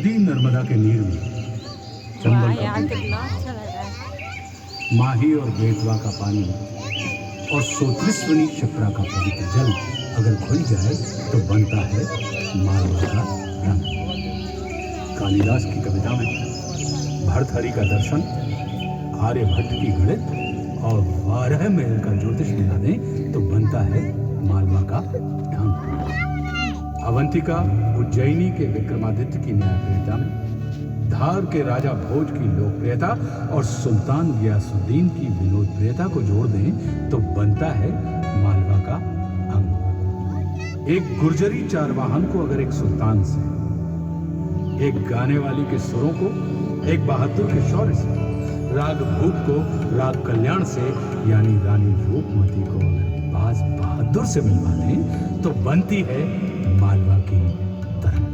नदी नर्मदा के नीर में चंबल का यार दूध, कितना अच्छा लग रहा है। माही और बेतवा का पानी और सोत्रिस्वनी क्षिप्रा का पवित्र जल अगर घुल जाए तो बनता है मालवा का रंग। कालिदास की कविता में भर्तहरि का दर्शन, आर्यभट्ट की गणित और 12 महल का ज्योतिष मिला दें तो बनता है मालवा का ढंग। अवंतिका उज्जैनी के विक्रमादित्य की न्यायप्रियता में धार के राजा भोज की लोकप्रियता और सुल्तान गियासुद्दीन की विनोदप्रियता को जोड़ दें तो बनता है मालवा का अंग। एक गुर्जरी चारवाहन को अगर एक सुल्तान से, एक गाने वाली के सुरों को एक बहादुर के शौर्य से, राग भूप को राग कल्याण से यानी रानी रूपमती को अगर बाज बहादुर से मिलवा दें तो बनती है मालवा की तरंग।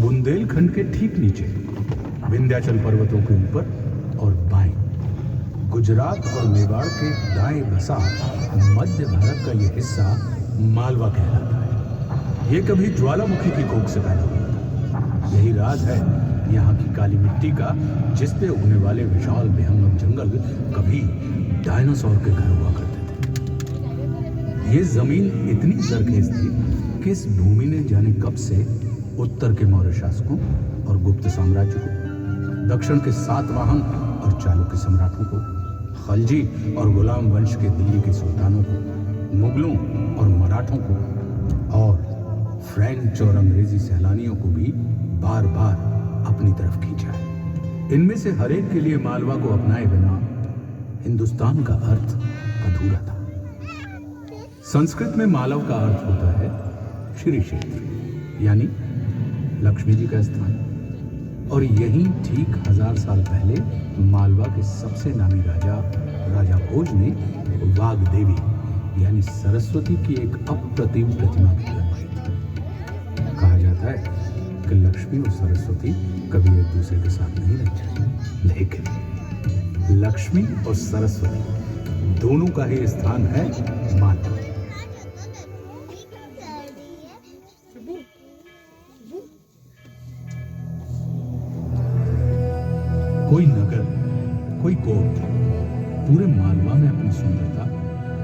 बुंदेलखंड के ठीक नीचे विंध्याचल पर्वतों के ऊपर और बाएं गुजरात और मेवाड़ के दाएं बसा मध्य भारत का यह हिस्सा मालवा कहलाता है। यह कभी ज्वालामुखी की कोख से पैदा हुआ था। यही राज है यहाँ की काली मिट्टी का, जिस पे उगने वाले विशाल भयानक जंगल कभी डायनासोर के घर हुआ करते थे। ये जमीन इतनी जरखेज थी कि इस भूमि ने जाने कब से उत्तर के मौर्य शासकों और गुप्त साम्राज्य को, दक्षिण के सातवाहन और चालुक्य सम्राटों को, खलजी और गुलाम वंश के दिल्ली के सुल्तानों को, मुगलों और मराठों को और फ्रेंच और अंग्रेजी सैलानियों को भी बार बार अपनी तरफ खींचा है। इनमें से हर एक के लिए मालवा को अपनाए बिना हिंदुस्तान का अर्थ अधूरा था। संस्कृत में मालव का अर्थ होता है श्री क्षेत्र यानी लक्ष्मी जी का स्थान। और यहीं ठीक 1000 साल पहले मालवा के सबसे नामी राजा भोज ने वाग्देवी यानी सरस्वती की एक अप्रतिम प्रतिमा भी बनवाई थी। कहा जाता है कि लक्ष्मी और सरस्वती कभी एक दूसरे के साथ नहीं रह जाएंगे, लेकिन लक्ष्मी और सरस्वती दोनों का ही स्थान है मालवा। कोई नगर, कोई कोट, पूरे मालवा में अपनी सुंदरता,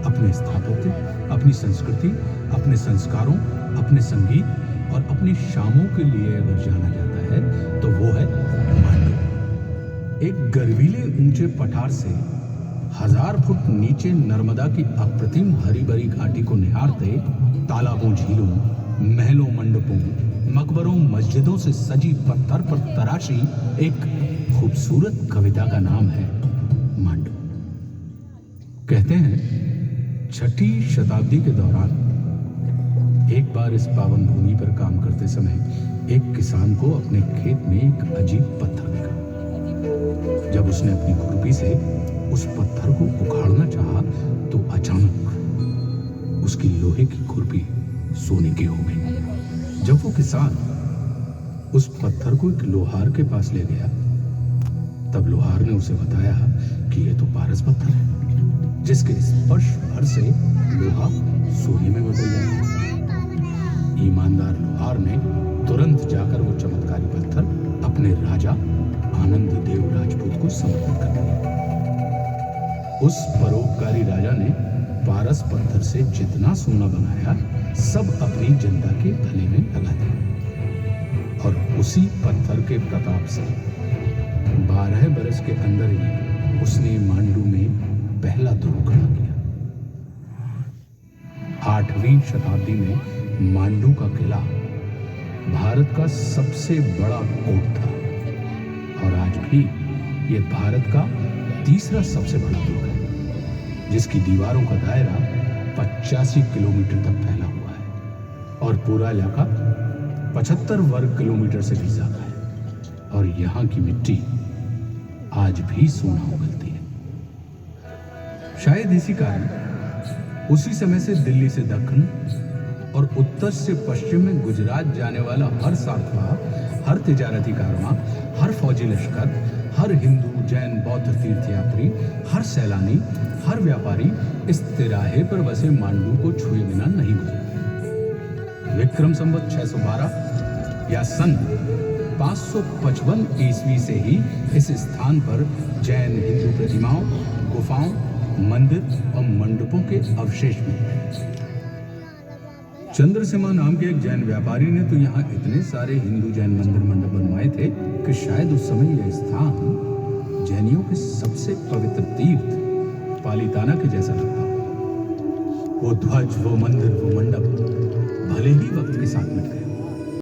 अपने स्थापत्य, अपनी संस्कृति, अपने संस्कारों, अपने संगीत और अपनी शामों के लिए अगर जाना जाता है तो वो है मांडू। एक गर्वीले ऊंचे पठार से 1000 फुट नीचे नर्मदा की अप्रतिम हरी भरी घाटी को निहारते तालाबों, झीलों, महलों, मंडपों, मकबरों, मस्जिदों से सजी पत्थर पर तराशी एक खूबसूरत कविता का नाम है मांडू। कहते हैं 6ठी शताब्दी के दौरान एक बार इस पावन भूमि पर काम करते समय एक किसान को अपने खेत में एक अजीब पत्थर दिखा। जब उसने अपनी खुरपी से उस पत्थर को उखाड़ना चाहा तो अचानक उसकी लोहे की खुरपी सोने की हो गई। जब वो किसान उस पत्थर को एक लोहार के पास ले गया तब लोहार ने उसे बताया कि यह तो पारस पत्थर है, जिसके स्पर्श भर से लोहा सोने में बदल जाता है। ईमानदार लोहार ने तुरंत जाकर वो चमत्कारी पत्थर अपने राजा आनंद देव राजपूत को समर्पित कर दिया। उस परोपकारी राजा ने पारस पत्थर से जितना सोना बनाया सब अपनी जनता के भले में लगा दिया और उसी पत्थर के प्रताप से 12 बरस के अंदर ही उसने मांडू में पहला दुर्ग खड़ा किया। 8वीं शताब्दी में मांडू का किला भारत का सबसे बड़ा कोट था और आज भी यह भारत का तीसरा सबसे बड़ा दुर्ग है, जिसकी दीवारों का दायरा 85 किलोमीटर तक फैला हुआ है और पूरा इलाका 75 वर्ग किलोमीटर से भी ज्यादा है। और यहाँ की मिट्टी आज भी सोना उगलती है। शायद इसी कारण उसी समय से दिल्ली से दक्षिण और उत्तर से पश्चिम में गुजरात जाने वाला हर सातवां, हर तिजारती कारवां, हर फौजी लश्कर, हर हिंदू, जैन, बौद्ध तीर्थयात्री, हर सैलानी, हर व्यापारी इस तिराहे पर बसे मांडू को छुए बिना नहीं गुजरता। विक्रम संवत 612 या सन 555 ईस्वी से ही इस स्थान पर जैन हिंदू प्रतिमाओं, गुफाओं, मंदिर और मंडपों के अवशेष मिले। चंद्रसेमा नाम के एक जैन व्यापारी ने तो यहाँ इतने सारे हिंदू जैन मंदिर मंडप बनवाए थे कि शायद उस समय यह स्थान जैनियों के सबसे पवित्र तीर्थ पालीताना के जैसा लगता हो। वो ध्वज, वो मंदिर, वो मंडप भले ही वक्त के साथ मिट गए,